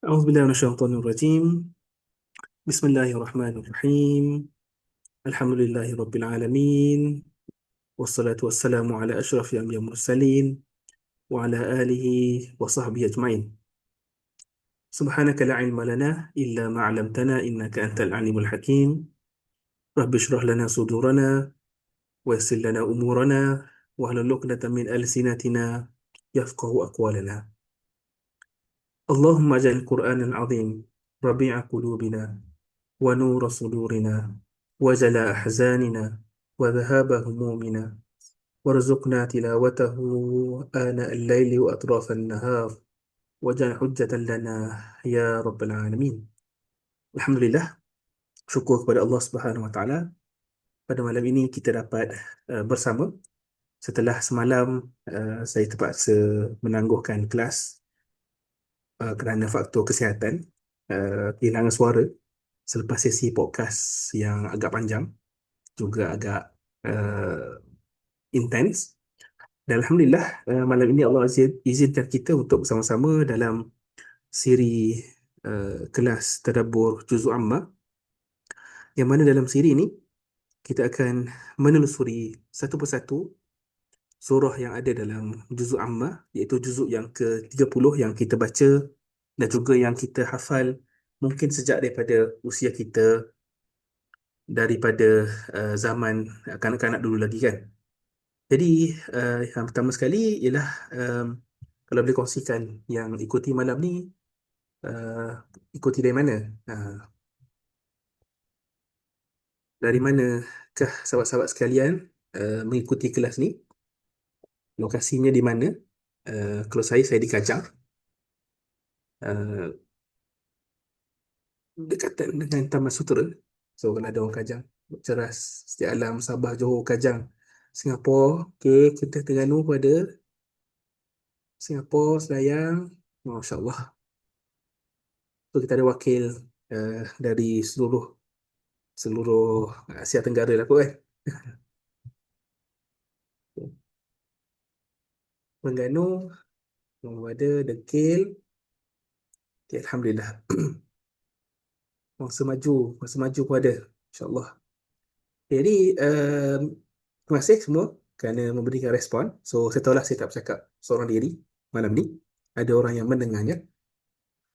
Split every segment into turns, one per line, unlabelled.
أعوذ بالله من الشيطان الرجيم. بسم الله الرحمن الرحيم. الحمد لله رب العالمين، والصلاة والسلام على أشرف الأنبياء والمرسلين وعلى آله وصحبه أجمعين. سبحانك لا علم لنا إلا ما علمتنا إنك أنت العليم الحكيم. رب اشرح لنا صدورنا ويسر لنا أمورنا واحلل عقدة من ألسنتنا يفقه أقوالنا. اللهم اجعل القرآن العظيم ربيع قلوبنا ونور صدورنا وجلاء أحزاننا وذهاب همومنا، وارزقنا تلاوته آناء الليل وأطراف النهار، واجعل حجة لنا يا رب العالمين. Alhamdulillah, syukur kepada Allah Subhanahu Wa Taala. Pada malam ini kita dapat bersama setelah semalam saya terpaksa menangguhkan kelas kerana faktor kesihatan, kehilangan suara selepas sesi podcast yang agak panjang, juga agak uh, intens. Dan Alhamdulillah, malam ini Allah izinkan kita untuk bersama-sama dalam siri kelas Tadabbur Juzuk Amma, yang mana dalam siri ini kita akan menelusuri satu persatu surah yang ada dalam Juzuk Amma, iaitu juzuk yang ke-30 yang kita baca dan juga yang kita hafal mungkin sejak daripada usia kita, daripada zaman kanak-kanak dulu lagi kan. Jadi yang pertama sekali ialah kalau boleh kongsikan yang ikuti malam ni, uh, ikuti dari mana? Uh, dari manakah sahabat-sahabat sekalian mengikuti kelas ni? Lokasinya di mana? Kalau saya di Kajang, uh, dekatan dengan Taman Sutera. So kalau ada orang Kajang, Ceras, Setiap Alam, Sabah, Johor, Kajang, Singapura, okay, kita Terengganu pun ada, Singapura, Selayang, Masya Allah. So kita ada wakil dari seluruh seluruh Asia Tenggara lah kot kan. Terengganu, ada Degil, okay, Alhamdulillah. Masa maju pun ada, InsyaAllah. Jadi, terima kasih semua kerana memberikan respon. So, saya tahulah saya tak bercakap seorang diri malam ni. Ada orang yang mendengarnya.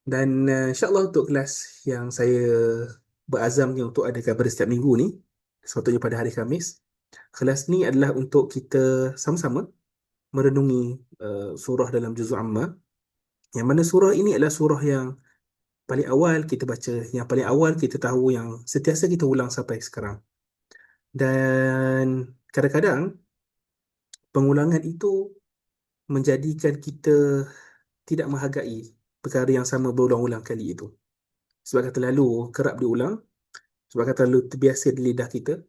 Dan insyaAllah untuk kelas yang saya berazamnya untuk adakan pada setiap minggu ni, sepatutnya pada hari Khamis, kelas ni adalah untuk kita sama-sama merenungi surah dalam Juzuk Amma, yang mana surah ini adalah surah yang paling awal kita baca, yang paling awal kita tahu, yang sentiasa kita ulang sampai sekarang. Dan kadang-kadang pengulangan itu menjadikan kita tidak menghargai perkara yang sama berulang-ulang kali itu. Sebab kata lalu kerap diulang, sebab kata lalu terbiasa di lidah kita,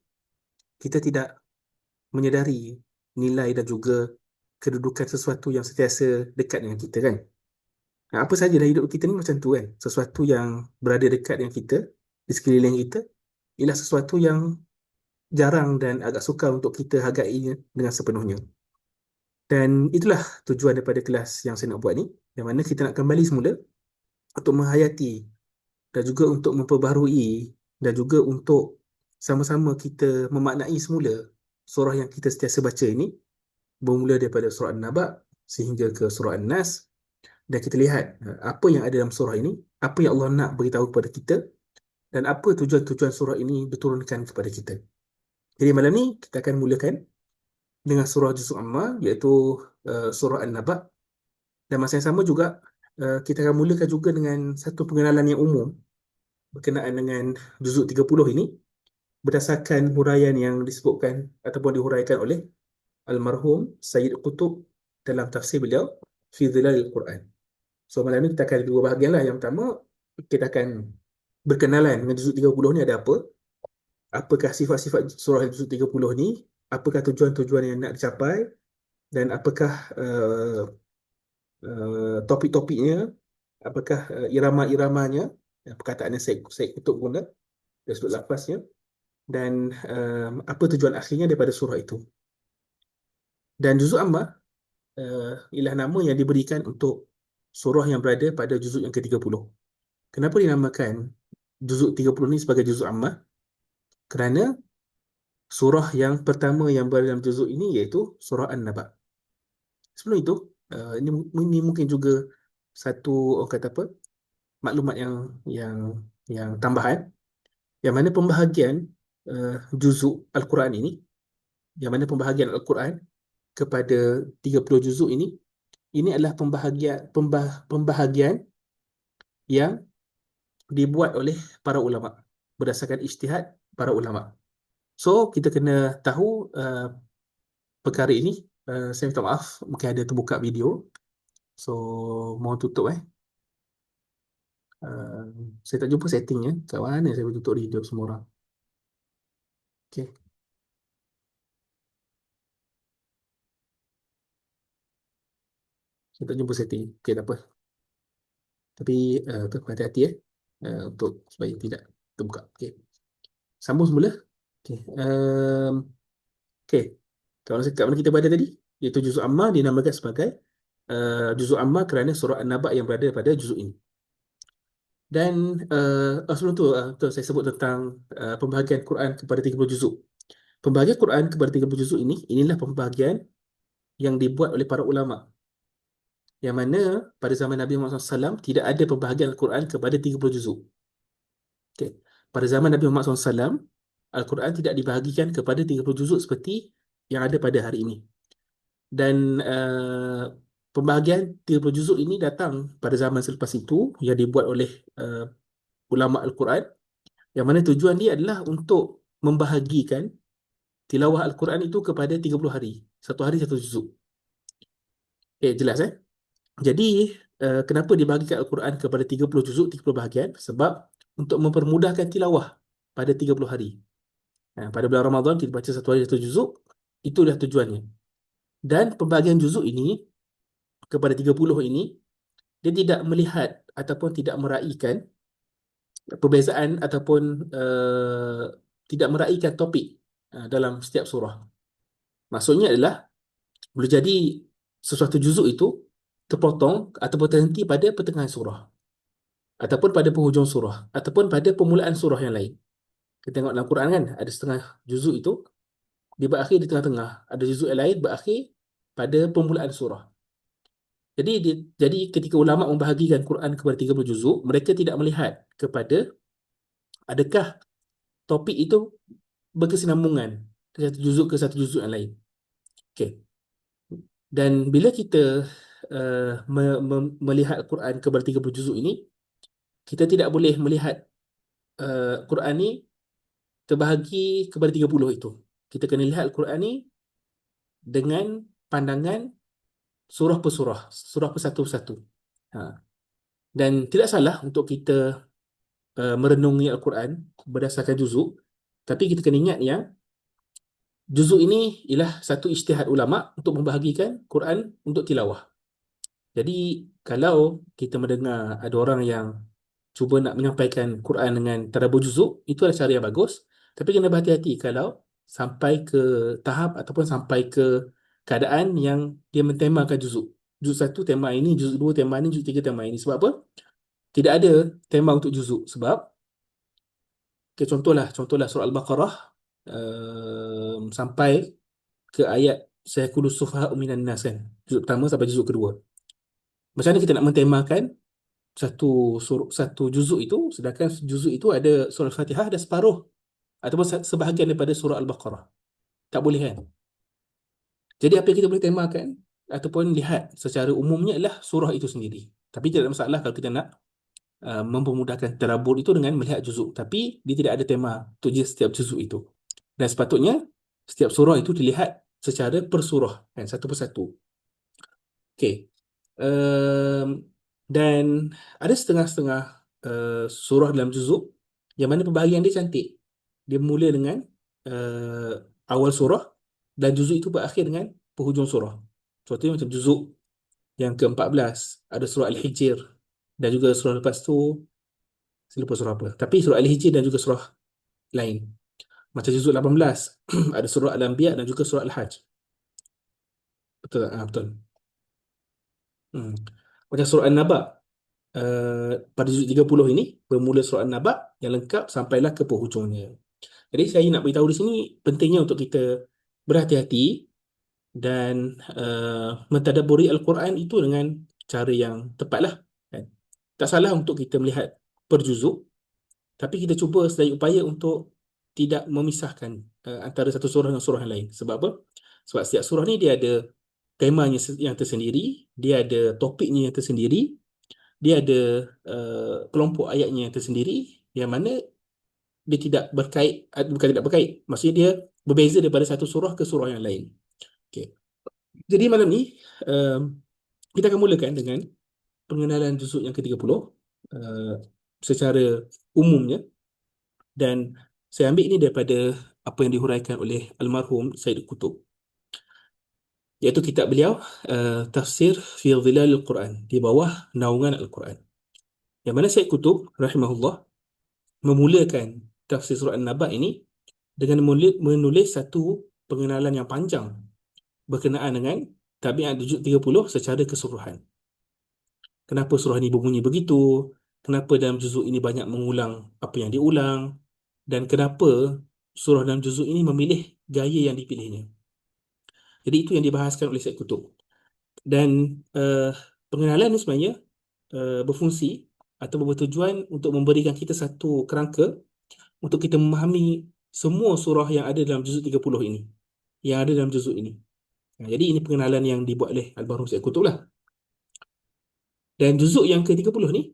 kita tidak menyedari nilai dan juga kedudukan sesuatu yang sentiasa dekat dengan kita kan. Apa saja dalam hidup kita ni macam tu kan. Sesuatu yang berada dekat dengan kita, di sekeliling kita, ialah sesuatu yang jarang dan agak sukar untuk kita hargainya dengan sepenuhnya. Dan itulah tujuan daripada kelas yang saya nak buat ni, yang mana kita nak kembali semula untuk menghayati dan juga untuk memperbaharui dan juga untuk sama-sama kita memaknai semula surah yang kita sentiasa baca ini, bermula daripada surah An-Naba sehingga ke surah An-Nas, dan kita lihat apa yang ada dalam surah ini, apa yang Allah nak beritahu kepada kita, dan apa tujuan-tujuan surah ini diturunkan kepada kita. Jadi malam ni kita akan mulakan dengan surah Juzuk Amma, iaitu surah An-Naba. Dan masa yang sama juga kita akan mulakan juga dengan satu pengenalan yang umum berkenaan dengan Juzuk 30 ini, berdasarkan huraian yang disebutkan ataupun dihuraikan oleh almarhum Sayyid Qutub dalam tafsir beliau Fi Dhilalil Quran. So malam ni kita akan ada dua bahagian lah. Yang pertama, kita akan berkenalan dengan Juzuk 30 ni ada apa, apakah sifat-sifat surah Juzuk 30 ni, apakah tujuan-tujuan yang nak dicapai, dan apakah topik-topiknya, apakah irama-iramanya, perkataan yang saya kutip guna dari sudut lafaznya, dan apa tujuan akhirnya daripada surah itu. Dan Juzuk Amma ialah nama yang diberikan untuk surah yang berada pada juzuk yang ke-30. Kenapa dinamakan juzuk 30 ni sebagai juzuk ammah? Kerana surah yang pertama yang berada dalam juzuk ini iaitu surah An-Naba. Sebelum itu, ini mungkin juga satu orang kata apa? Maklumat yang yang tambahan, yang mana pembahagian juzuk Al-Quran ini, yang mana pembahagian Al-Quran kepada 30 juzuk ini adalah pembahagian yang dibuat oleh para ulama berdasarkan ijtihad para ulama. So kita kena tahu perkara ini. Saya minta maaf, mungkin ada terbuka video. So mohon tutup Uh, saya tak jumpa settingnya. Kat mana saya boleh tutup video semua orang? Okay. Saya tak jumpa setting. Okay, tak apa. Tapi hati-hati untuk supaya tidak terbuka. Okay. Sambung semula. Okay. Okay. Kalau kat mana kita berada tadi? Iaitu juzuk Ammah dinamakan sebagai juzuk Ammah kerana surah An-Naba yang berada pada juzuk ini. Dan sebelum tu, saya sebut tentang pembahagian Quran kepada 30 juzuk. Pembahagian Quran kepada 30 juzuk inilah pembahagian yang dibuat oleh para ulama. Yang mana pada zaman Nabi Muhammad SAW tidak ada pembahagian Al-Quran kepada 30 juzuk. Okay. Pada zaman Nabi Muhammad SAW, Al-Quran tidak dibahagikan kepada 30 juzuk seperti yang ada pada hari ini. Dan pembahagian 30 juzuk ini datang pada zaman selepas itu yang dibuat oleh ulama Al-Quran, yang mana tujuan dia adalah untuk membahagikan tilawah Al-Quran itu kepada 30 hari. Satu hari satu juzuk. Jelas Jadi, kenapa dibahagikan Al-Quran kepada 30 juzuk, 30 bahagian? Sebab untuk mempermudahkan tilawah pada 30 hari. Pada bulan Ramadan, kita baca satu hari satu juzuk, itulah tujuannya. Dan pembahagian juzuk ini, kepada 30 ini, dia tidak melihat ataupun tidak meraihkan perbezaan ataupun tidak meraihkan topik dalam setiap surah. Maksudnya adalah, boleh jadi sesuatu juzuk itu terpotong ataupun terhenti pada pertengahan surah, ataupun pada penghujung surah, ataupun pada permulaan surah yang lain. Kita tengok dalam Quran kan, ada setengah juzuk itu dia berakhir di tengah-tengah, ada juzuk yang lain berakhir pada permulaan surah. Jadi ketika ulama membahagikan Quran kepada 30 juzuk, mereka tidak melihat kepada adakah topik itu berkesinambungan dari satu juzuk ke satu juzuk yang lain. Okay. Dan bila kita melihat Quran kepada 30 juzuk ini, kita tidak boleh melihat Quran ni terbahagi kepada 30 itu. Kita kena lihat Quran ni dengan pandangan surah per surah, surah per satu persatu. Dan tidak salah untuk kita merenungi Al-Quran berdasarkan juzuk, tapi kita kena ingat yang juzuk ini ialah satu ijtihad ulama untuk membahagikan Quran untuk tilawah. Jadi kalau kita mendengar ada orang yang cuba nak menyampaikan Quran dengan tadabbur juzuk, itu adalah cara yang bagus, tapi kena berhati-hati kalau sampai ke tahap ataupun sampai ke keadaan yang dia mentemakan juzuk. Juzuk satu tema ini, juzuk dua tema ini, juzuk tiga tema ini. Sebab apa? Tidak ada tema untuk juzuk. Sebab contohlah surah Al-Baqarah sampai ke ayat sayaqulu sufaha'u minan nas kan. Juzuk pertama sampai juzuk kedua. Macam mana kita nak mentemakan satu juzuk itu, sedangkan juzuk itu ada surah Al-Fatihah dan separuh ataupun sebahagian daripada surah Al-Baqarah. Tak boleh kan? Jadi apa yang kita boleh temakan ataupun lihat secara umumnya adalah surah itu sendiri. Tapi tidak ada masalah kalau kita nak mempermudahkan tadabbur itu dengan melihat juzuk. Tapi dia tidak ada tema untuk setiap juzuk itu. Dan sepatutnya setiap surah itu dilihat secara per surah, kan? Satu persatu. Okey. Dan ada setengah-setengah surah dalam juzuk yang mana pembahagian dia cantik. Dia mula dengan awal surah dan juzuk itu berakhir dengan penghujung surah. Contohnya macam juzuk yang ke-14, ada surah Al-Hijr, dan juga surah lepas tu saya lupa surah apa, tapi surah Al-Hijr dan juga surah lain. Macam juzuk 18 ada surah Al-Anbiya dan juga surah Al-Hajj. Betul. Betul. Macam surah An-Naba pada juzuk 30 ini bermula surah An-Naba yang lengkap sampailah ke penghujungnya. Jadi saya nak beritahu di sini pentingnya untuk kita berhati-hati dan mentadabburi Al-Quran itu dengan cara yang tepatlah, kan? Tak salah untuk kita melihat per juzuk, tapi kita cuba sedaya upaya untuk tidak memisahkan antara satu surah dengan surah yang lain. Sebab apa? Sebab setiap surah ni dia ada temanya yang tersendiri, dia ada topiknya yang tersendiri, dia ada kelompok ayatnya yang tersendiri, yang mana dia tidak berkait, bukan tidak berkait, maksudnya dia berbeza daripada satu surah ke surah yang lain. Okay. Jadi malam ni kita akan mulakan dengan pengenalan juzuk yang ke-30 secara umumnya, dan saya ambil ini daripada apa yang dihuraikan oleh almarhum Said Qutb, iaitu kitab beliau Tafsir fi Dhilalil Quran, di bawah naungan Al-Quran, yang mana Said Qutb rahimahullah memulakan tafsir surah An-Naba ini dengan menulis satu pengenalan yang panjang berkenaan dengan tabiat juzuk 30 secara keseluruhan. Kenapa surah ini berbunyi begitu? Kenapa dalam juzuk ini banyak mengulang apa yang diulang? Dan kenapa surah dalam juzuk ini memilih gaya yang dipilihnya? Jadi itu yang dibahaskan oleh Syed Qutb. Dan pengenalan ini sebenarnya berfungsi atau bertujuan untuk memberikan kita satu kerangka untuk kita memahami semua surah yang ada dalam juzuk 30 ini, yang ada dalam juzuk ini. Jadi ini pengenalan yang dibuat oleh almarhum Syed Qutb lah. Dan juzuk yang ke-30 ni,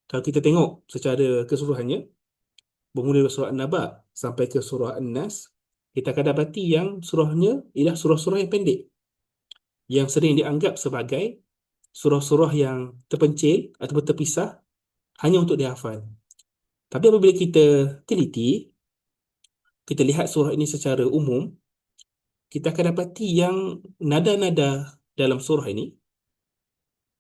kalau kita tengok secara keseluruhannya, bermula dari surah An-Naba sampai ke surah An-Nas, kita akan dapati yang surahnya ialah surah-surah yang pendek, yang sering dianggap sebagai surah-surah yang terpencil atau terpisah hanya untuk dihafal. Tapi apabila kita teliti, kita lihat surah ini secara umum, kita akan dapati yang nada-nada dalam surah ini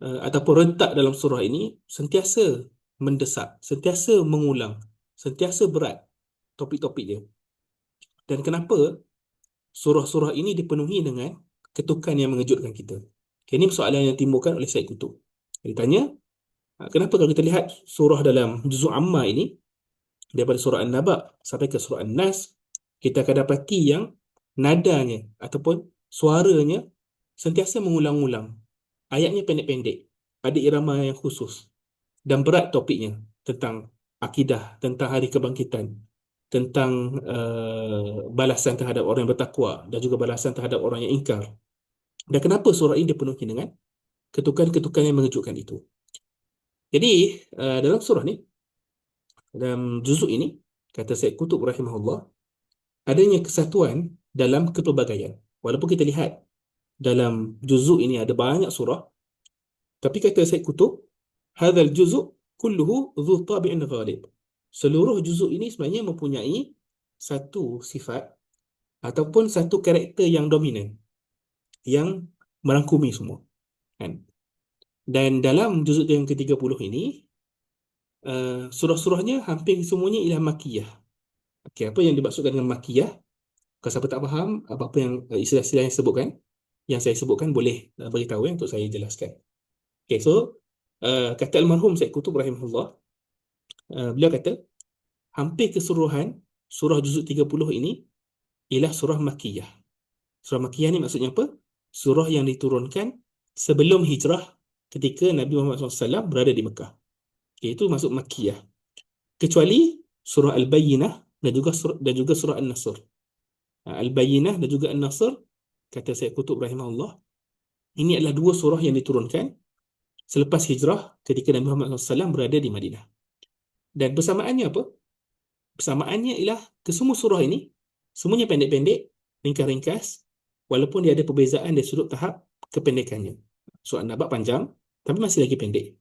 ataupun rentak dalam surah ini sentiasa mendesak, sentiasa mengulang, sentiasa berat topik-topik dia. Dan kenapa surah-surah ini dipenuhi dengan ketukan yang mengejutkan kita? Okay, ini soalan yang timbulkan oleh Syed Qutb. Dia tanya, kenapa kalau kita lihat surah dalam juzuk Amma ini, daripada surah An-Naba sampai ke surah An-Nas, kita akan dapati yang nadanya ataupun suaranya sentiasa mengulang-ulang. Ayatnya pendek-pendek, ada irama yang khusus, dan berat topiknya tentang akidah, tentang hari kebangkitan, tentang balasan terhadap orang yang bertakwa dan juga balasan terhadap orang yang ingkar. Dan kenapa surah ini dipenuhi dengan ketukan-ketukan yang mengejutkan itu? Jadi dalam surah ni, dalam juzuk ini, kata Syed Qutb rahimahullah, adanya kesatuan dalam kepelbagaian. Walaupun kita lihat dalam juzuk ini ada banyak surah, tapi kata Syed Qutb, hadzal juzuk kulluhu dhu tabi'in ghalib. Seluruh juzuk ini sebenarnya mempunyai satu sifat ataupun satu karakter yang dominan, yang merangkumi semua, kan? Dan dalam juzuk yang ke-30 ini, surah-surahnya hampir semuanya ialah makiyah. Okey, apa yang dimaksudkan dengan makiyah? Kalau siapa tak faham apa-apa yang istilah-istilah yang sebutkan, yang saya sebutkan, boleh beritahu untuk saya jelaskan. Okey, so kata almarhum Syed Qutb rahimahullah, beliau kata hampir keseluruhan surah juzuk 30 ini ialah surah makiyah. Surah makiyah ni maksudnya apa? Surah yang diturunkan sebelum hijrah ketika Nabi Muhammad SAW berada di Mekah. Okay, itu maksud makiyah. Kecuali surah Al-Bayyinah dan juga surah An-Nasr. Al-Bayyinah dan juga An-Nasr, kata Syed Qutb rahimahullah, ini adalah dua surah yang diturunkan selepas hijrah ketika Nabi Muhammad SAW berada di Madinah. Dan persamaannya apa? Persamaannya ialah kesemua surah ini semuanya pendek-pendek, ringkas-ringkas, walaupun dia ada perbezaan dari sudut tahap kependekannya. Surah An-Naba panjang, tapi masih lagi pendek.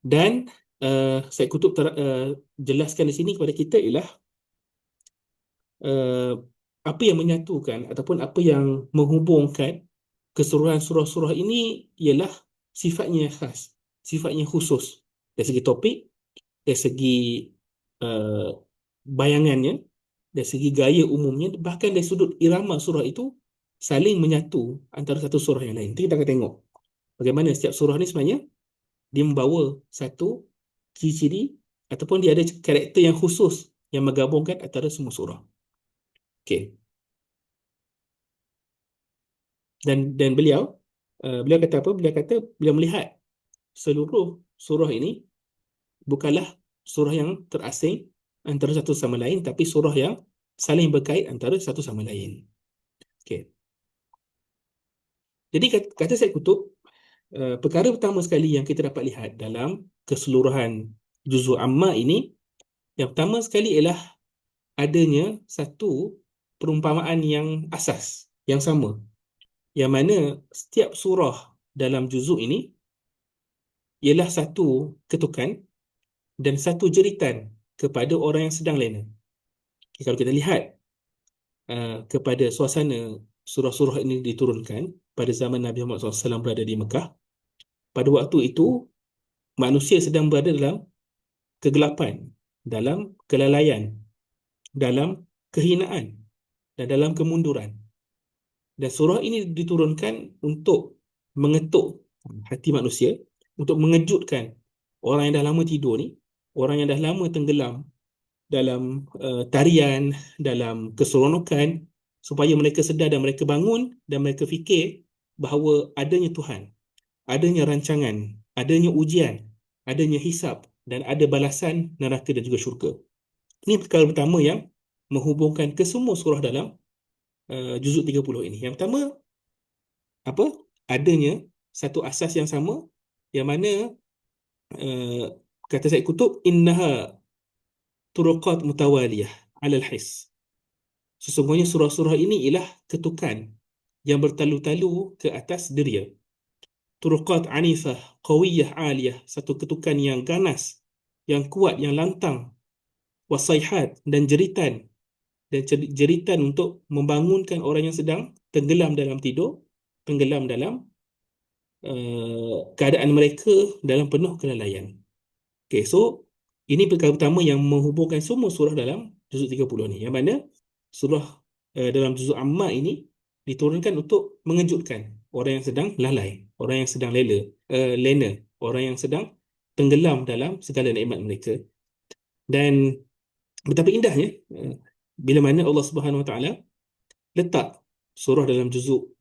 Dan Syed Qutb jelaskan di sini kepada kita ialah apa yang menyatukan ataupun apa yang menghubungkan keseluruhan surah-surah ini ialah sifatnya khas, sifatnya khusus dari segi topik, dari segi bayangannya, dari segi gaya umumnya, bahkan dari sudut irama surah itu saling menyatu antara satu surah yang lain. Itu kita akan tengok. Bagaimana setiap surah ni sebenarnya dia membawa satu ciri-ciri ataupun dia ada karakter yang khusus yang menggabungkan antara semua surah. Okey. Dan beliau kata apa? Beliau kata beliau melihat seluruh surah ini bukanlah surah yang terasing antara satu sama lain, tapi surah yang saling berkait antara satu sama lain. Okey. Jadi kata Syed Kutub, perkara pertama sekali yang kita dapat lihat dalam keseluruhan juzul amma ini, yang pertama sekali ialah adanya satu perumpamaan yang asas, yang sama, yang mana setiap surah dalam juzuk ini ialah satu ketukan dan satu jeritan kepada orang yang sedang lena. Okay, kalau kita lihat kepada suasana surah-surah ini diturunkan pada zaman Nabi Muhammad SAW berada di Mekah, pada waktu itu manusia sedang berada dalam kegelapan, dalam kelalaian, dalam kehinaan dan dalam kemunduran. Dan surah ini diturunkan untuk mengetuk hati manusia, untuk mengejutkan orang yang dah lama tidur ni, orang yang dah lama tenggelam dalam tarian, dalam keseronokan, supaya mereka sedar dan mereka bangun dan mereka fikir bahawa adanya Tuhan, adanya rancangan, adanya ujian, adanya hisab dan ada balasan neraka dan juga syurga. Ini perkara pertama yang menghubungkan ke semua surah dalam juzuk 30 ini. Yang pertama, apa? Adanya satu asas yang sama, yang mana kata Syed Kutub, innaha turuqat mutawaliyah alal his. Sesungguhnya surah-surah ini ialah ketukan yang bertalu-talu ke atas deria. Turuqat anifah, qawiyah aliyah, satu ketukan yang ganas, yang kuat, yang lantang. Wasaihat, dan jeritan. Dan jeritan untuk membangunkan orang yang sedang tenggelam dalam tidur, tenggelam dalam keadaan mereka dalam penuh kelalaian. Okay, so ini perkara pertama yang menghubungkan semua surah dalam juzuk 30 ni, yang mana surah dalam juzuk amma ini diturunkan untuk mengejutkan orang yang sedang lalai, orang yang sedang lena, orang yang sedang tenggelam dalam segala nikmat mereka. Dan betapa indahnya bila mana Allah Subhanahu Wa Taala letak surah dalam juzuk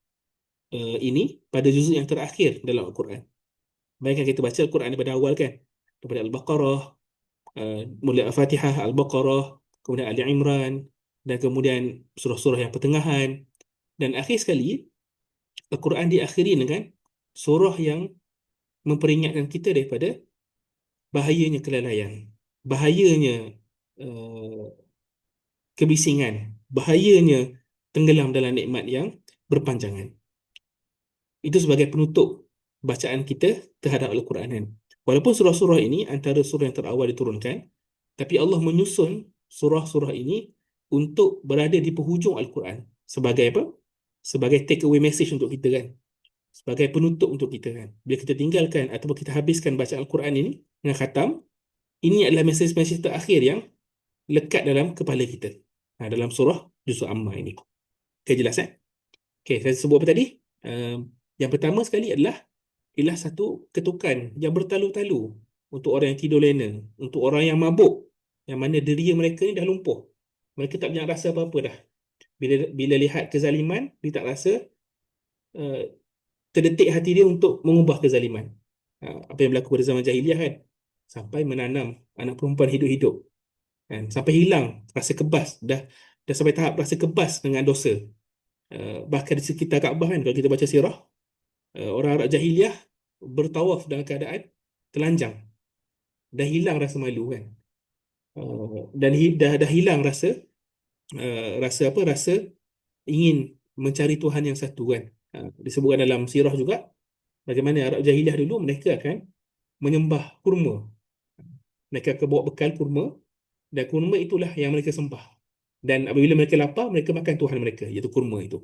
ini pada juzuk yang terakhir dalam Al-Quran. Bayangkan kita baca Al-Quran daripada awal kan, daripada Al-Baqarah, mulai Al-Fatihah, Al-Baqarah, kemudian Ali Imran, dan kemudian surah-surah yang pertengahan, dan akhir sekali Al-Quran diakhiri dengan surah yang memperingatkan kita daripada bahayanya kelalaian, bahayanya kebisingan, bahayanya tenggelam dalam nikmat yang berpanjangan. Itu sebagai penutup bacaan kita terhadap Al-Quran. Walaupun surah-surah ini antara surah yang terawal diturunkan, tapi Allah menyusun surah-surah ini untuk berada di penghujung Al-Quran. Sebagai apa? Sebagai take away message untuk kita kan. Sebagai penutup untuk kita kan. Bila kita tinggalkan ataupun kita habiskan bacaan Al-Quran ini dengan khatam, ini adalah message-message terakhir yang lekat dalam kepala kita. Dalam surah Juzuk Amma ini. Okay, jelas eh? Okay, saya sebut apa tadi? Yang pertama sekali ialah satu ketukan yang bertalu-talu untuk orang yang tidur lena, untuk orang yang mabuk, yang mana deria mereka ni dah lumpuh. Mereka tak punya rasa apa-apa dah. Bila lihat kezaliman, dia tak rasa terdetik hati dia untuk mengubah kezaliman. Apa yang berlaku pada zaman jahiliah kan, sampai menanam anak perempuan hidup-hidup kan, sampai hilang rasa kebas, dah sampai tahap rasa kebas dengan dosa. Bahkan di sekitar Kaabah kan, kalau kita baca sirah, orang Arab jahiliah bertawaf dalam keadaan telanjang. Dah hilang rasa malu kan. Dan dah hilang rasa rasa ingin mencari Tuhan yang satu kan. Disebutkan dalam sirah juga bagaimana Arab jahiliah dulu mereka akan menyembah kurma. Mereka akan bawa bekal kurma, dan kurma itulah yang mereka sembah. Dan apabila mereka lapar, mereka makan Tuhan mereka, iaitu kurma itu.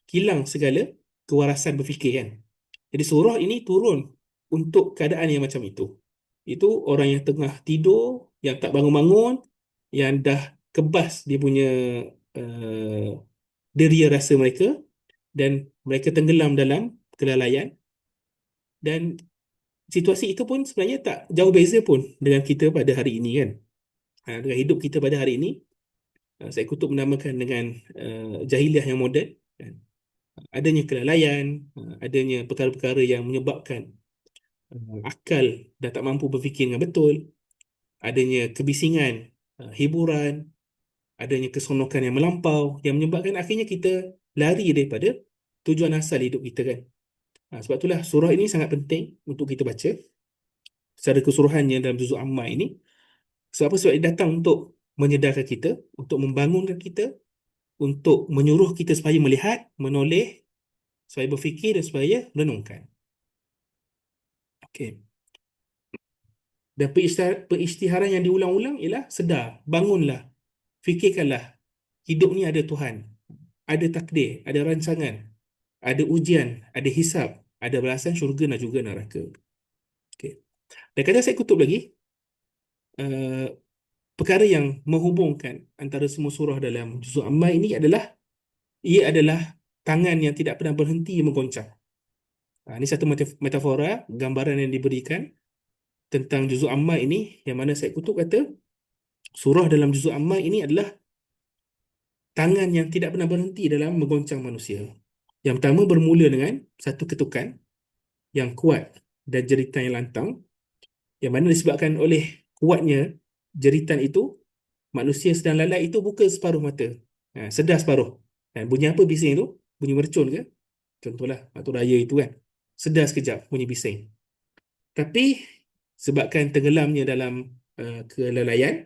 Hilang segala kewarasan berfikir kan. Jadi surah ini turun untuk keadaan yang macam itu. Itu orang yang tengah tidur, yang tak bangun-bangun, yang dah kebas dia punya deria rasa mereka, dan mereka tenggelam dalam kelalaian, Dan situasi itu pun sebenarnya tak jauh beza pun dengan kita pada hari ini kan. Dengan hidup kita pada hari ini, saya kutub menamakan dengan jahiliah yang moden, kan. Adanya kelalaian, adanya perkara-perkara yang menyebabkan akal dah tak mampu berfikir dengan betul, adanya kebisingan, hiburan, adanya keseronokan yang melampau yang menyebabkan akhirnya kita lari daripada tujuan asal hidup kita kan. Sebab itulah surah ini sangat penting untuk kita baca secara keseluruhannya dalam juzuk Amma ini. Sebab apa? Sebab dia datang untuk menyedarkan kita, untuk membangunkan kita, untuk menyuruh kita supaya melihat, menoleh, supaya berfikir dan supaya renungkan. Okey. Dan peristiharan yang diulang-ulang ialah sedar, bangunlah, fikirkanlah, hidup ni ada Tuhan, ada takdir, ada rancangan, ada ujian, ada hisab, ada balasan syurga dan juga neraka. Okey. Dan kadang saya kutub lagi, uh, perkara yang menghubungkan antara semua surah dalam juzuk Amma ini adalah ia adalah tangan yang tidak pernah berhenti menggoncang. Ini satu metafora, gambaran yang diberikan tentang juzuk Amma ini, yang mana saya kutub kata surah dalam juzuk Amma ini adalah tangan yang tidak pernah berhenti dalam menggoncang manusia. Yang pertama bermula dengan satu ketukan yang kuat dan jeritan yang lantang, yang mana disebabkan oleh kuatnya jeritan itu, manusia sedang lalai itu buka separuh mata, sedar separuh. Dan bunyi apa bising itu? Bunyi mercun ke? Contohlah waktu raya itu kan, sedar sekejap bunyi bising. Tapi sebabkan tenggelamnya dalam kelalaian,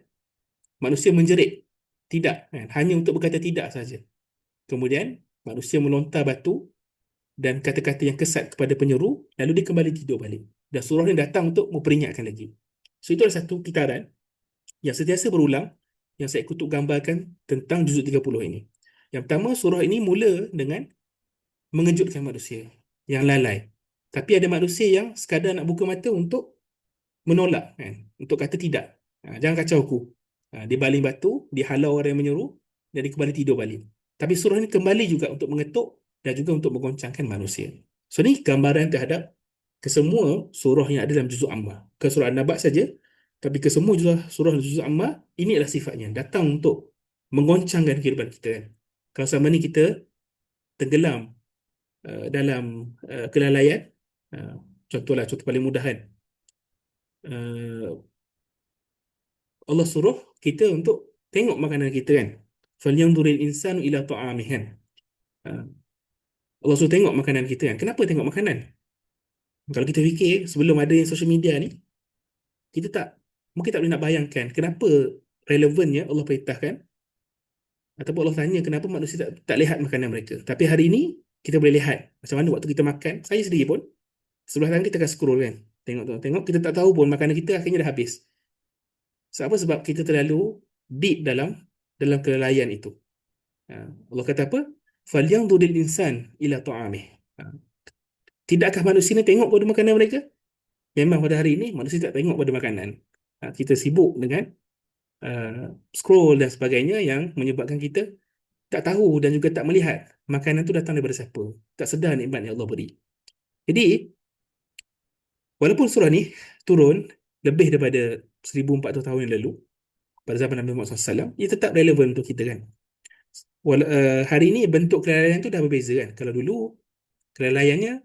manusia menjerit tidak, kan? Hanya untuk berkata tidak saja. Kemudian manusia melontar batu dan kata-kata yang kesat kepada penyeru, lalu dia kembali tidur balik. Dan surah ini datang untuk memperingatkan lagi. So itu adalah satu kitaran yang sentiasa berulang, yang saya kutub gambarkan tentang juzuk 30 ini. Yang pertama, surah ini mula dengan mengejutkan manusia yang lalai. Tapi ada manusia yang sekadar nak buka mata untuk menolak, kan? Untuk kata tidak. Jangan kacau aku. Dia baling batu, dia halau orang yang menyeru, dan dia kembali tidur balik. Tapi surah ini kembali juga untuk mengetuk dan juga untuk menggoncangkan manusia. So ni gambaran terhadap kesemua surah yang ada dalam juzuk Amma. Ke surah An-Naba saja, tapi kesemua surah juzuk Amma ini adalah sifatnya datang untuk menggoncangkan kehidupan kita kan. Kalau selama ni kita tenggelam dalam kelalaian, uh, contoh paling mudah kan, uh, Allah suruh kita untuk tengok makanan kita kan. Falyanzuril insanu ila ta'amih kan. Uh, Allah suruh tengok makanan kita kan. Kenapa tengok makanan? Kalau kita fikir sebelum ada social media ni, kita mungkin tak boleh nak bayangkan kenapa relevannya Allah perintahkan, ataupun Allah tanya kenapa manusia tak lihat makanan mereka. Tapi hari ini kita boleh lihat macam mana waktu kita makan. Saya sendiri pun sebelah tangan kita akan scroll kan. Tengok, kita tak tahu pun makanan kita akhirnya dah habis. Sebab apa? Sebab kita terlalu deep dalam kelalaian itu. Allah kata apa? Falyanzuril insan ila ta'amih. Tidakkah manusia ni tengok pada makanan mereka? Memang pada hari ini manusia tak tengok pada makanan. Kita sibuk dengan scroll dan sebagainya yang menyebabkan kita tak tahu dan juga tak melihat makanan tu datang daripada siapa. Tak sedar nikmat yang Allah beri. Jadi, walaupun surah ni turun lebih daripada 1400 tahun yang lalu, pada zaman Nabi Muhammad SAW, ia tetap relevan untuk kita kan. Hari ini bentuk kelalaian tu dah berbeza kan. Kalau dulu kelalaiannya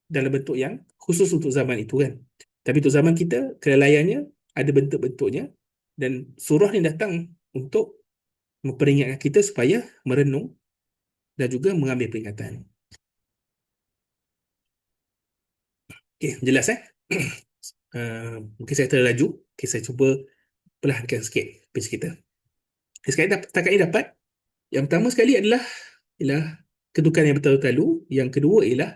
dalam bentuk yang khusus untuk zaman itu kan. Tapi untuk zaman kita, kelalaiannya ada bentuk-bentuknya, dan surah ni datang untuk memperingatkan kita supaya merenung dan juga mengambil peringatan. Okey, jelas mungkin saya terlaju. Okey, saya cuba perlahankan sikit pace kita. Setakat ini dapat. Yang pertama sekali ialah kedudukan yang bertalu-talu. Yang kedua ialah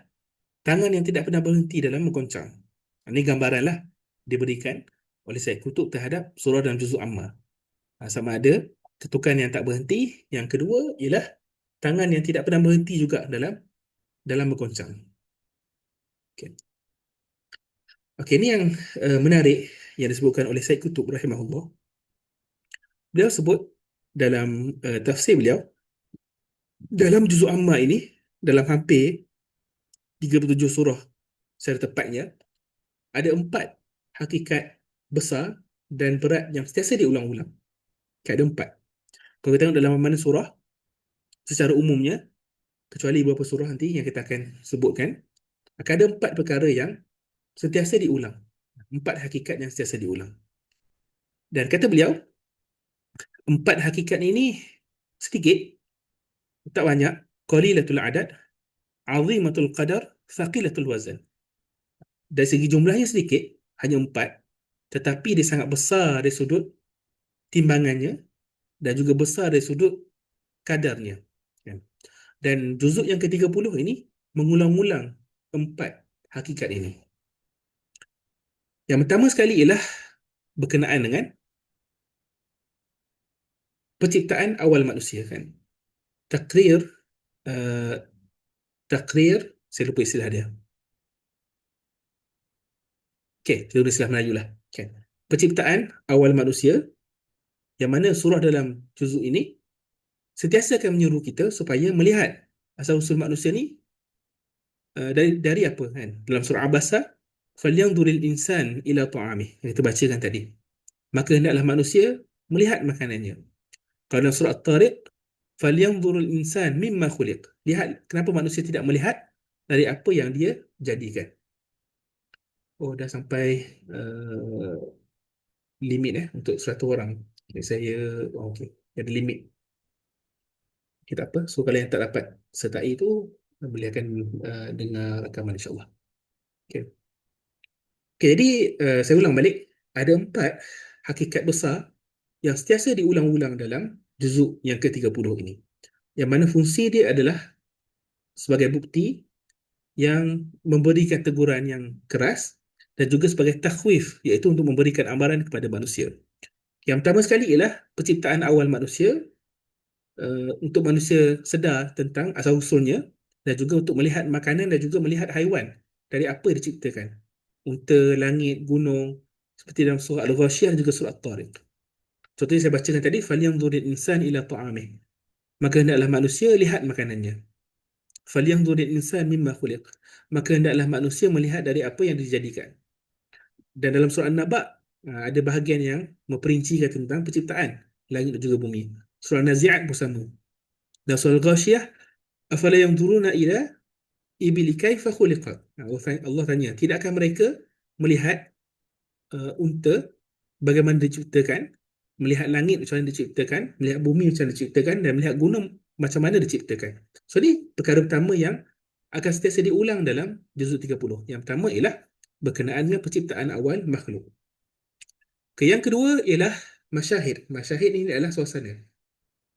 tangan yang tidak pernah berhenti dalam menggoncang. Ini gambaran lah diberikan oleh Syed Qutb terhadap surah dalam juzuk Amma. Sama ada ketukan yang tak berhenti. Yang kedua ialah tangan yang tidak pernah berhenti juga dalam menggoncang. Okay. Okey, ini yang menarik yang disebutkan oleh Syed Qutb rahimahullah. Beliau sebut dalam tafsir beliau, dalam juzuk Amma ini, dalam hampir 37 surah secara tepatnya, ada 4 hakikat besar dan berat yang sentiasa diulang-ulang. Ada 4. Kalau kita tengok dalam mana surah, secara umumnya, kecuali beberapa surah nanti yang kita akan sebutkan, akan ada 4 perkara yang sentiasa diulang. 4 hakikat yang sentiasa diulang. Dan kata beliau, 4 hakikat ini sedikit, tak banyak, qalilatul adad, azimatul qadar, thaqilatul wazan. Dari segi jumlahnya sedikit, hanya 4, tetapi dia sangat besar dari sudut timbangannya dan juga besar dari sudut kadarnya. Kan? Dan juzuk yang ke-30 ini mengulang-ulang 4 hakikat ini. Yang pertama sekali ialah berkenaan dengan penciptaan awal manusia, kan. Takrir, uh, takrir, saya lupa istilah dia. Okey, kita guna istilah Melayu lah. Kan. Penciptaan awal manusia, yang mana surah dalam juzuk ini sentiasa akan menyuruh kita supaya melihat asal-usul manusia ni dari apa, kan. Dalam surah Abasa, falyanzuril insan ila ta'amih, yang kita bacakan tadi. Maka hendaklah manusia melihat makanannya. Kalau dalam surah At-Tariq, falyanzuril insan mimma khuliq, lihat kenapa manusia tidak melihat dari apa yang dia jadikan. Oh, dah sampai limit untuk 100 orang. Okay, saya okey, ada limit. Kita apa? So kalau yang tak dapat sertai itu, boleh akan dengar rakaman, insyaAllah. Okay. Okay, jadi saya ulang balik. Ada 4 hakikat besar yang sentiasa diulang-ulang dalam juzuk yang ke-30 ini. Yang mana fungsi dia adalah sebagai bukti yang memberikan teguran yang keras dan juga sebagai takhwif, iaitu untuk memberikan amaran kepada manusia. Yang pertama sekali ialah penciptaan awal manusia, untuk manusia sedar tentang asal-usulnya dan juga untuk melihat makanan dan juga melihat haiwan dari apa diciptakan. Unta, langit, gunung, seperti dalam surah Al-Ghashiyah dan juga surah At-Tariq. Contohnya saya bacakan tadi, falyanzuril insan ila ta'amih. Maka hendaklah manusia lihat makanannya. Falyanzuril insan mimma khuliq. Maka hendaklah manusia melihat dari apa yang dijadikan. Dan dalam surah An-Naba, ada bahagian yang memperincikan tentang penciptaan langit dan juga bumi. Surah Nazi'at pun sama. Dan surah Al-Ghashiyah, afala yanzuruna ila ibili kaifa khuliqat. Allah tanya, tidakkah mereka melihat unta bagaimana diciptakan, melihat langit macam mana diciptakan, melihat bumi macam mana diciptakan, dan melihat gunung macam mana diciptakan. So ni perkara pertama yang akan sentiasa diulang dalam juzuk 30. Yang pertama ialah berkenaan dengan penciptaan awal makhluk. Yang kedua ialah masyahid. Masyahid ini adalah suasana.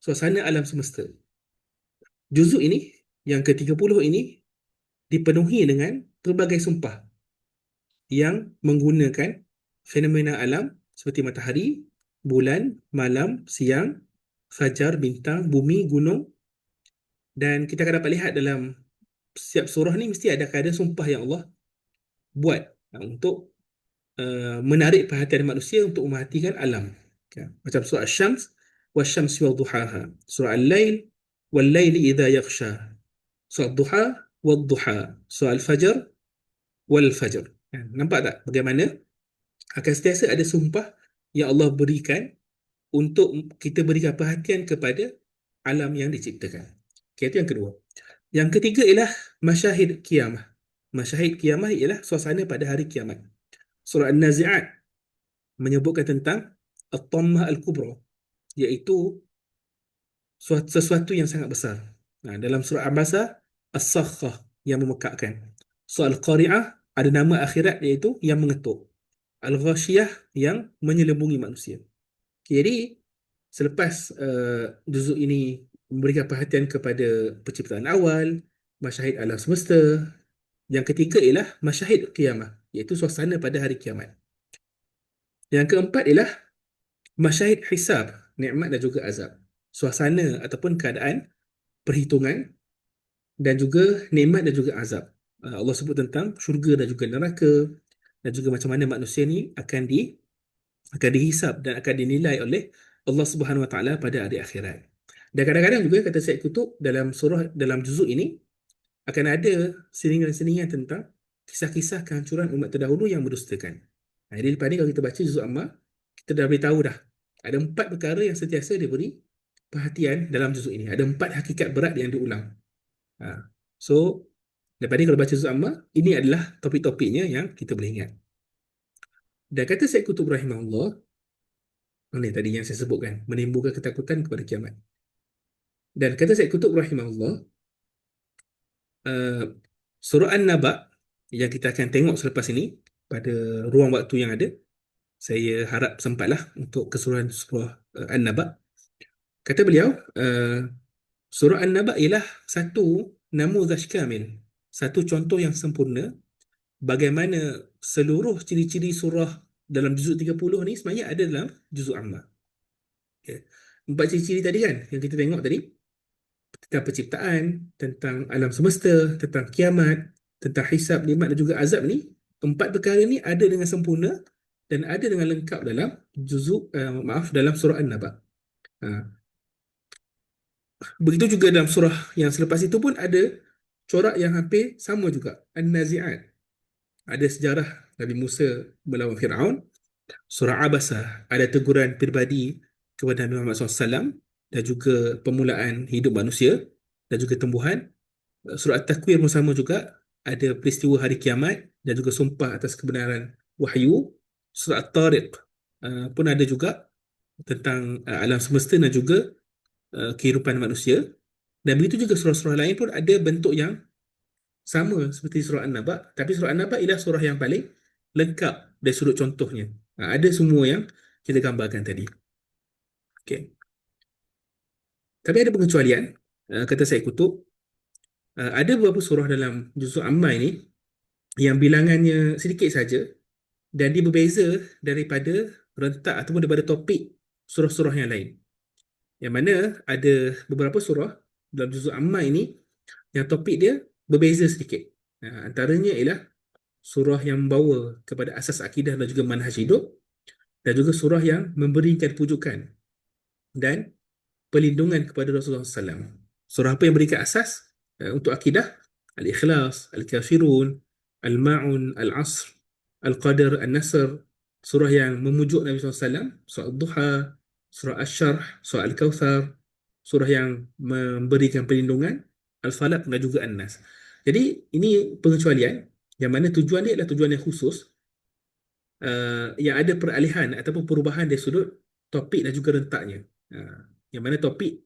Suasana alam semesta. Juzuk ini, yang ke-30 ini, dipenuhi dengan pelbagai sumpah yang menggunakan fenomena alam seperti matahari, bulan, malam, siang, fajar, bintang, bumi, gunung. Dan kita akan dapat lihat dalam setiap surah ni mesti ada sumpah yang Allah buat untuk menarik perhatian manusia untuk memerhatikan alam. Macam surah Asy-Syams, wasyamsi wadduhaha, surah Al-Lail, wal-laili idza yaghsha, surah Duha, wadduha, surah Al-Fajr, wal-fajr. Nampak tak bagaimana akan sentiasa ada sumpah yang Allah berikan untuk kita berikan perhatian kepada alam yang diciptakan. Okay, itu yang kedua. Yang ketiga ialah masyahid kiamah. Masyahid kiamah ialah suasana pada hari kiamat. Surah An-Nazi'at menyebutkan tentang At-Tammah Al-Kubra, iaitu sesuatu yang sangat besar. Dalam surah Abasa, As-Sakhah, yang memekakkan. Surah Al-Qari'ah ada nama akhirat, iaitu yang mengetuk. Al-Ghashiyah yang menyelubungi manusia. Jadi selepas juzuk ini memberikan perhatian kepada penciptaan awal, masyahid alam semesta, yang ketiga ialah masyahid kiamah, iaitu suasana pada hari kiamat. Yang keempat ialah masyahid hisab, nikmat dan juga azab. Suasana ataupun keadaan perhitungan dan juga nikmat dan juga azab. Allah sebut tentang syurga dan juga neraka, dan juga macam mana manusia ni akan dihisab dan akan dinilai oleh Allah Subhanahu Wa Taala pada hari akhirat. Dan kadang-kadang juga kata Syed Kutub dalam juzuk ini akan ada selingan-selingan tentang kisah-kisah kehancuran umat terdahulu yang mendustakan. Jadi lepas ni kalau kita baca juzuk Amma, kita dah boleh tahu dah. Ada 4 perkara yang sentiasa diberi perhatian dalam juzuk ini. Ada 4 hakikat berat yang diulang. So, lepas ni kalau baca juzuk Amma, ini adalah topik-topiknya yang kita boleh ingat. Dan kata Syed Qutb rahimahullah, ini tadi yang saya sebutkan, menimbulkan ketakutan kepada kiamat. Dan kata Syed Qutb rahimahullah, uh, surah An-Naba yang kita akan tengok selepas ini pada ruang waktu yang ada, saya harap sempatlah untuk keseluruhan surah An-Naba. Kata beliau, uh, surah An-Naba ialah satu namuzaj kamil, satu contoh yang sempurna bagaimana seluruh ciri-ciri surah dalam juzuk 30 ni sebenarnya ada dalam juzuk Amma. Okay. 4 ciri-ciri tadi kan yang kita tengok tadi, tentang penciptaan, tentang alam semesta, tentang kiamat, tentang hisab, nikmat dan juga azab ni, 4 perkara ni ada dengan sempurna dan ada dengan lengkap dalam dalam surah An-Naba. Begitu juga dalam surah yang selepas itu pun ada corak yang hampir sama juga, An-Nazi'at. Ada sejarah Nabi Musa melawan Fir'aun. Surah Abasa ada teguran pribadi kepada Nabi Muhammad SAW dan juga permulaan hidup manusia dan juga tumbuhan. Surah At-Takwir pun sama juga, ada peristiwa hari kiamat dan juga sumpah atas kebenaran wahyu. Surah At-Tariq pun ada juga tentang alam semesta dan juga kehidupan manusia. Dan begitu juga surah-surah lain pun ada bentuk yang sama seperti surah An-Naba, tapi surah An-Naba ialah surah yang paling lengkap dari sudut contohnya. Ada semua yang kita gambarkan tadi. Okay. Tapi ada pengecualian, kata Syed Qutb, ada beberapa surah dalam juzuk Amma ini yang bilangannya sedikit saja dan dia berbeza daripada rentak ataupun daripada topik surah-surah yang lain. Yang mana ada beberapa surah dalam juzuk Amma ini yang topik dia berbeza sedikit. Antaranya ialah surah yang membawa kepada asas akidah dan juga manhaj hidup, dan juga surah yang memberikan pujukan dan perlindungan kepada Rasulullah SAW. Surah apa yang berikan asas untuk akidah? Al-Ikhlas, Al-Kafirun, Al-Ma'un, Al-Asr, Al-Qadr, Al-Nasr. Surah yang memujuk Nabi SAW, surah Al-Duha, surah Al-Syarh, surah Al-Kawthar, surah yang memberikan perlindungan, Al-Falaq dan juga An-Nas. Jadi ini pengecualian yang mana tujuan dia adalah tujuan yang khusus, yang ada peralihan ataupun perubahan dari sudut topik dan juga rentaknya. Yang mana topik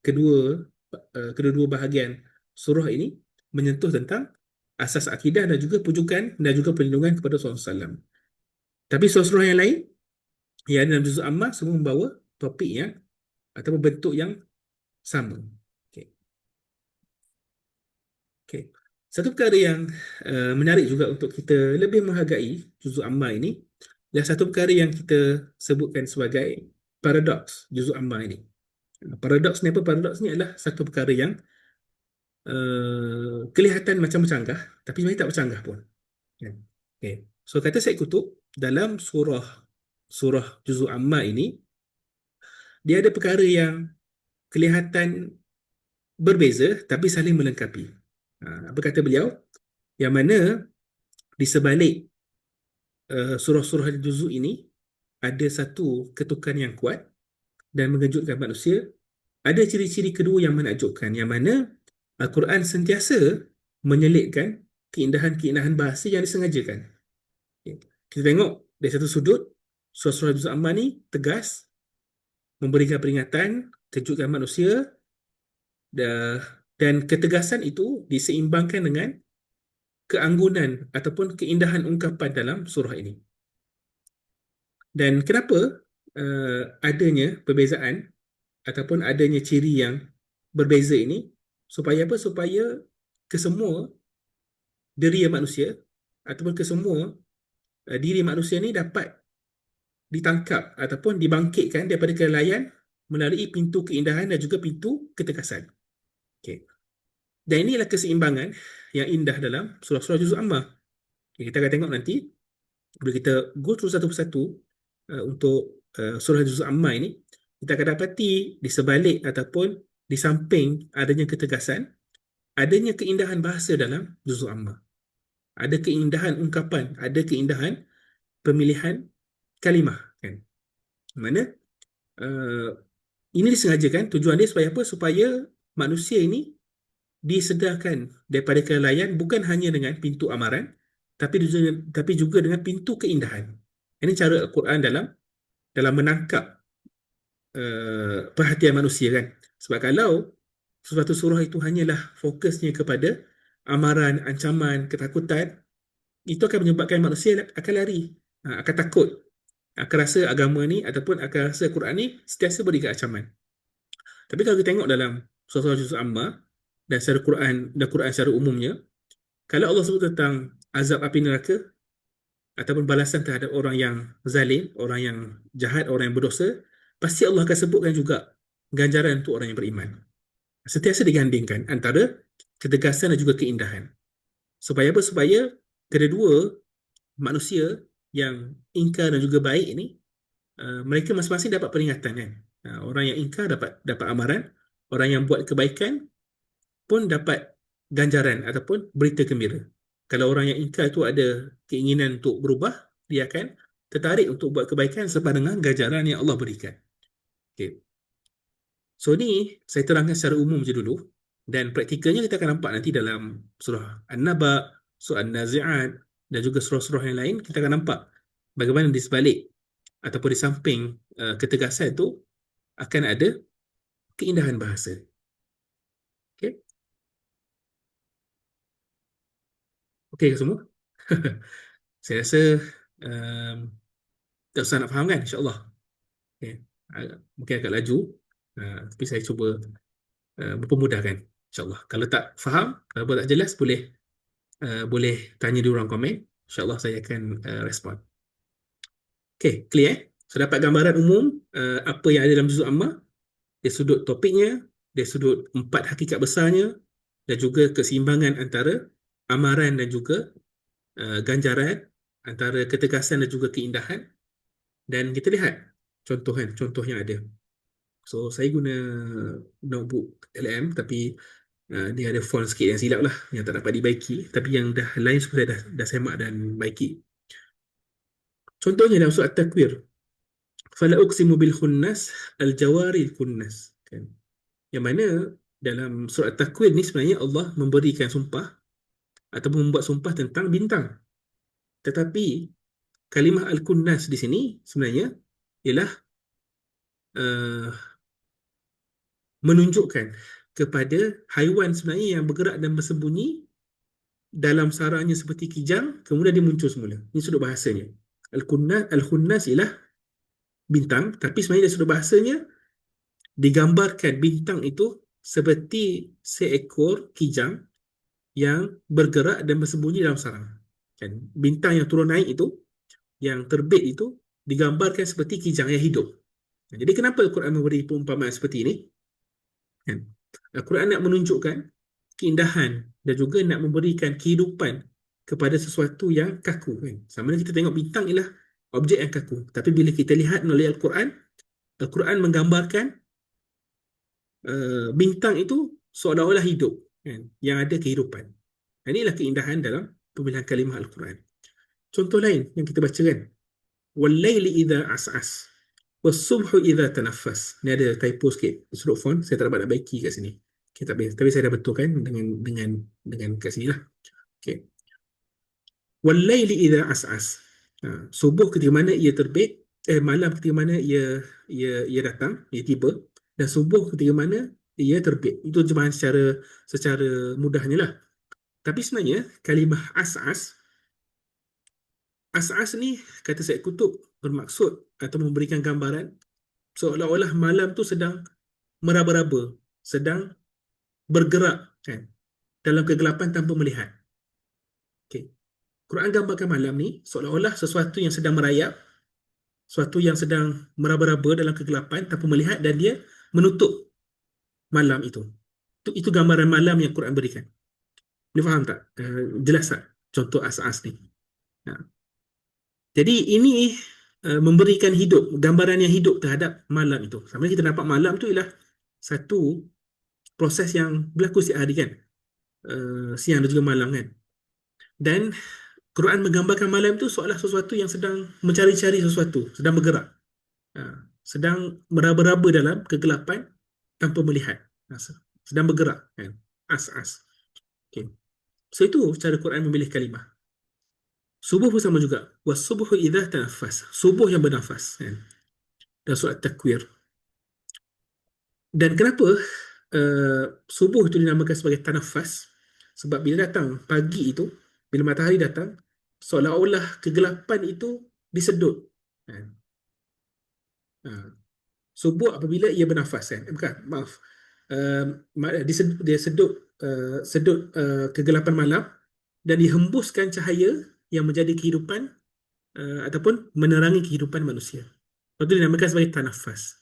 kedua-dua bahagian surah ini menyentuh tentang asas akidah dan juga pujukan dan juga perlindungan kepada Rasulullah SAW. Tapi surah-surah yang lain yang ada dalam juzuk Amma semua membawa topik yang ataupun bentuk yang sama. Okay. Satu perkara yang menarik juga untuk kita lebih menghargai juzuk Amma ini adalah satu perkara yang kita sebutkan sebagai paradoks juzuk Amma ini. Paradoks ni apa? Paradoks ni adalah satu perkara yang kelihatan macam bercanggah tapi sebenarnya tak bercanggah pun. Okay. So kata Syed Qutb, dalam surah juzuk Amma ini dia ada perkara yang kelihatan berbeza tapi saling melengkapi. Apa kata beliau? Yang mana di sebalik surah-surah juzuk ini ada satu ketukan yang kuat dan mengejutkan manusia. Ada ciri-ciri kedua yang menakjubkan, yang mana Al-Quran sentiasa menyelitkan keindahan-keindahan bahasa yang disengajakan. Kita tengok dari satu sudut, surah-surah juzuk Amma ni tegas, memberikan peringatan, kejutkan manusia, dan ketegasan itu diseimbangkan dengan keanggunan ataupun keindahan ungkapan dalam surah ini. Dan kenapa adanya perbezaan ataupun adanya ciri yang berbeza ini? Supaya apa? Supaya kesemua diri manusia ataupun kesemua diri manusia ni dapat ditangkap ataupun dibangkitkan daripada kelelayan melalui pintu keindahan dan juga pintu ketegasan. Okay. Dan inilah keseimbangan yang indah dalam surah-surah juzuk Amma. Okay, kita akan tengok nanti bila kita go through satu persatu untuk surah juzuk Amma ini, kita akan dapati di sebalik ataupun di samping adanya ketegasan, adanya keindahan bahasa dalam juzuk Amma. Ada keindahan ungkapan, ada keindahan pemilihan kalimah kan. Mana ini disengajakan, tujuan dia supaya apa? Supaya manusia ini disedarkan daripada kelalaian bukan hanya dengan pintu amaran, tapi juga dengan pintu keindahan. Ini cara Al-Quran dalam menangkap perhatian manusia kan. Sebab kalau sesuatu surah itu hanyalah fokusnya kepada amaran, ancaman, ketakutan, itu akan menyebabkan manusia akan lari, akan takut, akan rasa agama ni ataupun akan rasa Quran ni sentiasa berikan ancaman. Tapi kalau kita tengok dalam surah Juz Amma dan secara Quran secara umumnya, kalau Allah sebut tentang azab api neraka ataupun balasan terhadap orang yang zalim, orang yang jahat, orang yang berdosa, pasti Allah akan sebutkan juga ganjaran untuk orang yang beriman. Sentiasa digandingkan antara ketegasan dan juga keindahan. Supaya apa? Supaya kedua-dua manusia yang ingkar dan juga baik ini, mereka masing-masing dapat peringatan kan. Orang yang ingkar dapat amaran, orang yang buat kebaikan pun dapat ganjaran ataupun berita gembira. Kalau orang yang ingkar itu ada keinginan untuk berubah, dia akan tertarik untuk buat kebaikan sebab dengan ganjaran yang Allah berikan. Okay. So ni saya terangkan secara umum je dulu, dan praktikalnya kita akan nampak nanti dalam surah An-Naba, surah An-Nazi'at dan juga surah-surah yang lain. Kita akan nampak bagaimana di sebalik ataupun di samping ketegasan itu akan ada keindahan bahasa. Okay. Okay ke semua? Saya rasa um, tak usah nak faham kan, insyaAllah. Okay. Mungkin agak laju, tapi saya cuba mempermudahkan, insyaAllah. Kalau tak faham, kalau tak jelas, boleh tanya di ruang komen. InsyaAllah saya akan respon. Okay, clear eh? So, dapat gambaran umum apa yang ada dalam juzuk Amma, dari sudut topiknya, dari sudut 4 hakikat besarnya, dan juga keseimbangan antara amaran dan juga ganjaran, antara ketegasan dan juga keindahan. Dan kita lihat contoh yang ada. So, saya guna notebook LM, tapi dia ada font sikit yang silap lah, yang tak dapat dibaiki. Tapi yang dah lain semua saya dah semak dan baiki. Contohnya dalam surat Takwir, fala uqsimu bil khunnas al-jawaril khunnas kan. Yang mana dalam surat Takwir ni sebenarnya Allah memberikan sumpah ataupun membuat sumpah tentang bintang. Tetapi kalimah al-khunnas di sini sebenarnya ialah menunjukkan kepada haiwan sebenarnya yang bergerak dan bersembunyi dalam sarangnya seperti kijang, kemudian dia muncul semula. Ini sudut bahasanya. Al-khunnas ialah bintang, tapi sebenarnya dari sudut bahasanya digambarkan bintang itu seperti seekor kijang yang bergerak dan bersembunyi dalam sarang. Kan? Bintang yang turun naik itu, yang terbit itu, digambarkan seperti kijang yang hidup. Jadi kenapa Al-Quran memberi perumpamaan seperti ini? Kan? Al-Quran nak menunjukkan keindahan dan juga nak memberikan kehidupan kepada sesuatu yang kaku kan. Sama ada kita tengok bintang ialah objek yang kaku, tapi bila kita lihat melalui Al-Quran, Al-Quran menggambarkan bintang itu seolah-olah hidup kan, yang ada kehidupan. Inilah keindahan dalam pemilihan kalimah Al-Quran. Contoh lain yang kita baca kan, wal-laili idza as'as was-subhu idza tanaffas. Ni ada typo sikit sudut font, saya tak dapat nak baiki kat sini. Okay, tapi saya dah betulkan dengan kat sini lah. Okay. Wal-laili idza as'as. Subuh ketika mana ia terbit, malam ketika mana ia datang, ia tiba, dan subuh ketika mana ia terbit. Itu terjemahan secara mudahnya lah. Tapi sebenarnya kalimah as'as ni, kata Syed Qutb, bermaksud atau memberikan gambaran seolah-olah malam tu sedang meraba-raba, sedang bergerak kan, dalam kegelapan tanpa melihat. Okay. Quran gambarkan malam ni seolah-olah sesuatu yang sedang merayap, sesuatu yang sedang meraba-raba dalam kegelapan tanpa melihat, dan dia menutup malam itu. Itu gambaran malam yang Quran berikan. Boleh faham tak? Jelas tak contoh asas ni? Jadi ini memberikan hidup, gambaran yang hidup terhadap malam itu. Sama kita nampak malam tu ialah satu proses yang berlaku setiap hari kan. Siang dan juga malam kan. Dan Quran menggambarkan malam itu seolah sesuatu yang sedang mencari-cari sesuatu, sedang bergerak. Sedang meraba-raba dalam kegelapan tanpa melihat. Sedang bergerak, kan? As-as. Okay. So itu cara Quran memilih kalimah. Subuh pun sama juga. Was-subuhu idza tanaffas. Subuh yang bernafas, kan? Dan surat Takwir. Dan kenapa subuh itu dinamakan sebagai tanafas? Sebab bila datang pagi itu, bila matahari datang, seolah-olah kegelapan itu disedut. Kan? Ha. Subuh apabila ia bernafas, kan? Bukan, maaf. Dia sedut, sedut kegelapan malam dan dihembuskan cahaya yang menjadi kehidupan ataupun menerangi kehidupan manusia. Itu dinamakan sebagai tanafas.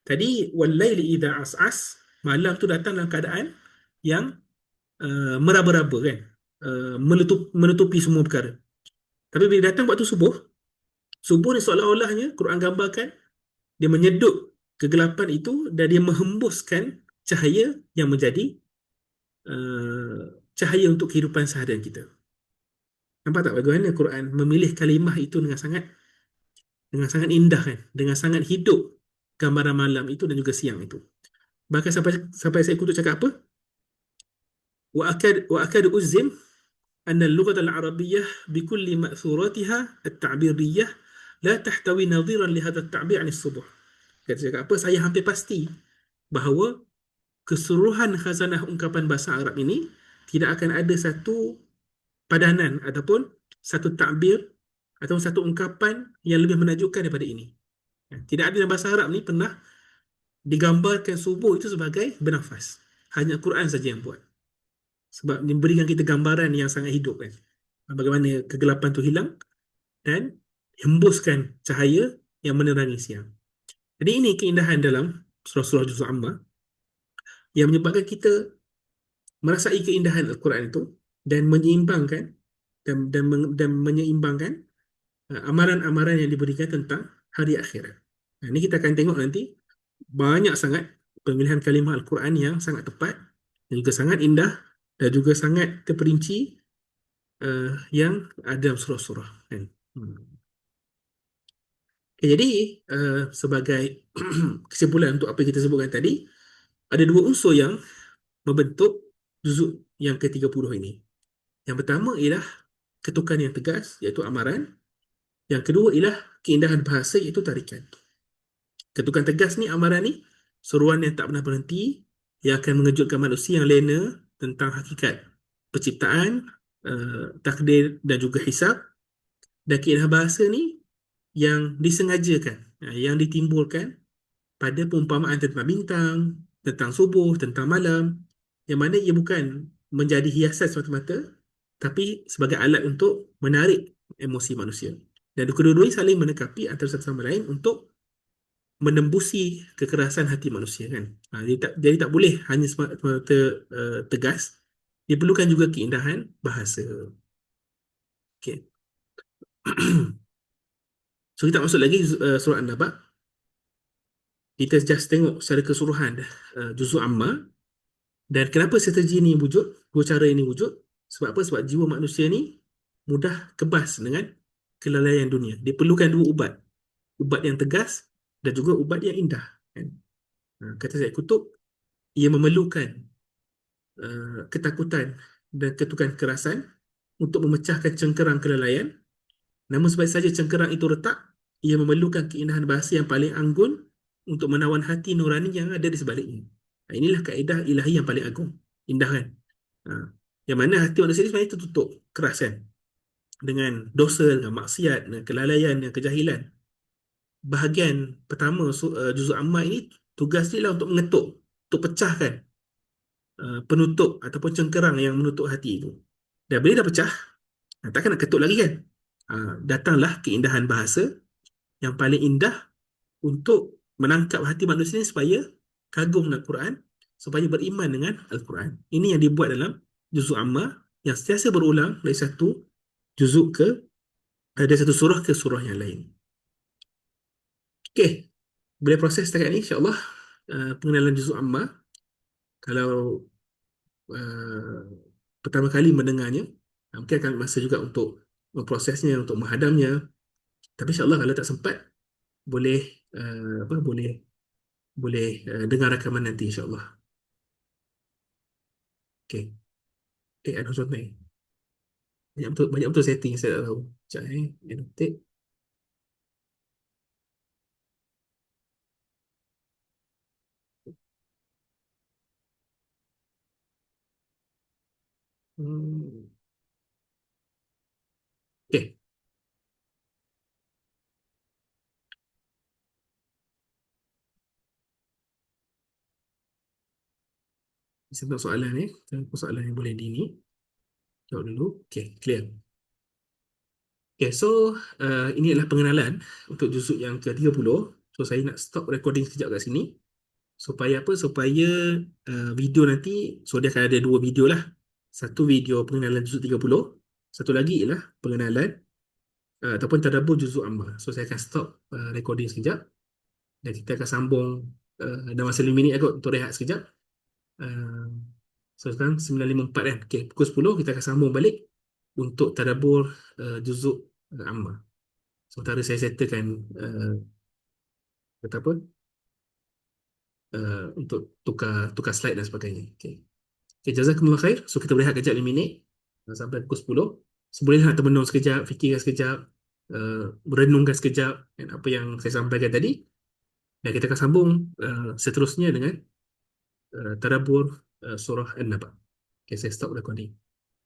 Tadi walaili idza as'as, malam tu datang dalam keadaan yang meraba-raba, kan, menutupi semua perkara. Tapi bila datang waktu subuh, subuh ni seolah-olahnya Quran gambarkan dia menyedut kegelapan itu dan dia menghembuskan cahaya yang menjadi uh, cahaya untuk kehidupan seharian kita. Nampak tak bagaimana Quran memilih kalimah itu dengan sangat indah, kan, dengan sangat hidup gambaran malam itu dan juga siang itu. Bahkan sampai saya kutuk cakap apa? وأكاد أجزم أن اللغة العربية بكل مأثوراتها التعبيرية لا تحتوي نظيرا لهذا التعبير عن الصبح. Kata cakap apa? Saya hampir pasti bahawa keseluruhan khazanah ungkapan bahasa Arab ini tidak akan ada satu padanan ataupun satu takbir atau satu ungkapan yang lebih menakjubkan daripada ini. Tidak ada dalam bahasa Arab ni pernah digambarkan subuh itu sebagai bernafas. Hanya Quran saja yang buat. Sebab memberikan kita gambaran yang sangat hidup, kan. Bagaimana kegelapan itu hilang dan hembuskan cahaya yang menerangi siang. Jadi ini keindahan dalam surah-surah Juz Amma yang menyebabkan kita merasai keindahan Al-Quran itu dan menyeimbangkan dan menyeimbangkan amaran-amaran yang diberikan tentang hari akhirat. Ini kita akan tengok nanti banyak sangat pemilihan kalimah Al-Quran yang sangat tepat dan juga sangat indah dan juga sangat terperinci yang ada dalam surah-surah, kan. Okay, jadi sebagai kesimpulan untuk apa yang kita sebutkan tadi, ada dua unsur yang membentuk juzuk yang ke-30 ini. Yang pertama ialah ketukan yang tegas, iaitu amaran. Yang kedua ialah keindahan bahasa, iaitu tarikan. Ketukan tegas ni, amaran ni, seruan yang tak pernah berhenti, yang akan mengejutkan manusia yang lena tentang hakikat penciptaan, takdir dan juga hisab. Dan keindahan bahasa ni yang disengajakan, yang ditimbulkan pada perumpamaan tentang bintang, tentang subuh, tentang malam, yang mana ia bukan menjadi hiasan semata-mata, tapi sebagai alat untuk menarik emosi manusia. Dan kedua-duanya saling menekapi antara satu sama lain untuk menembusi kekerasan hati manusia, kan. Jadi tak boleh hanya semata-mata tegas, diperlukan juga keindahan bahasa. Okay. So kita masuk lagi surah An-Naba. Kita just tengok secara keseluruhan juzuk Amma. Dan kenapa strategi ini wujud, dua cara ini wujud? Sebab apa? Sebab jiwa manusia ni mudah kebas dengan kelalaian dunia. Dia perlukan dua ubat. Ubat yang tegas dan juga ubat yang indah, kan? Kata Syed Kutub, ia memerlukan ketakutan dan ketukan kekerasan untuk memecahkan cengkerang kelalaian. Namun sebab saja cengkerang itu retak, ia memerlukan keindahan bahasa yang paling anggun untuk menawan hati nurani yang ada di sebaliknya. Inilah kaedah ilahi yang paling agung. Indah, kan? Yang mana hati manusia ini sebenarnya tertutup, keras, kan? Dengan dosa, dengan maksiat, dengan kelalaian, dengan kejahilan. Bahagian pertama juzuk Amma ini, tugas dia lah untuk mengetuk, untuk pecahkan penutup ataupun cengkerang yang menutup hati itu. Dan bila dah pecah, takkan nak ketuk lagi, kan? Datanglah keindahan bahasa yang paling indah untuk menangkap hati manusia ini supaya kagum dengan Al-Quran, supaya beriman dengan Al-Quran. Ini yang dibuat dalam juzuk Amma yang sentiasa berulang dari satu juzuk dari satu surah ke surah yang lain. Okey, boleh proses setakat ni, insyaAllah. Pengenalan juzuk Amma, kalau pertama kali mendengarnya, Mungkin akan masa juga untuk memprosesnya, untuk menghadamnya. Tapi insyaAllah kalau tak sempat, boleh apa boleh boleh dengar rakaman nanti insyaAllah. Okay. Ada contoh ni. Banyak betul setting saya tak tahu. Sekejap annotate. Hmm. Okay. Sebab soalan ni, soalan yang boleh di ni. Jawab dulu. Okay, clear. Okay, so ini adalah pengenalan untuk juzuk yang ke-30. So saya nak stop recording sekejap kat sini. Supaya apa? Supaya video nanti, so dia akan ada dua video lah. Satu video pengenalan juzuk 30. Satu lagi ialah pengenalan ataupun tadabbur juzuk amma. So saya akan stop recording sekejap. Dan kita akan sambung dalam masa 5 minit kot untuk rehat sekejap. Uh, so sekarang 9.54 kan. Okay, pukul 10 kita akan sambung balik untuk tadabbur juzuk amma. Sementara saya settlekan kata apa untuk tukar slide dan sebagainya. Okay. Okay, jazakumullah khair. So kita berehat kejap 5 minit sampai pukul 10. Seboleh nak termenung sekejap, fikirkan sekejap, merenungkan sekejap apa yang saya sampaikan tadi. Dan kita akan sambung seterusnya dengan tadabbur surah An-Naba. Okay, saya stop recording.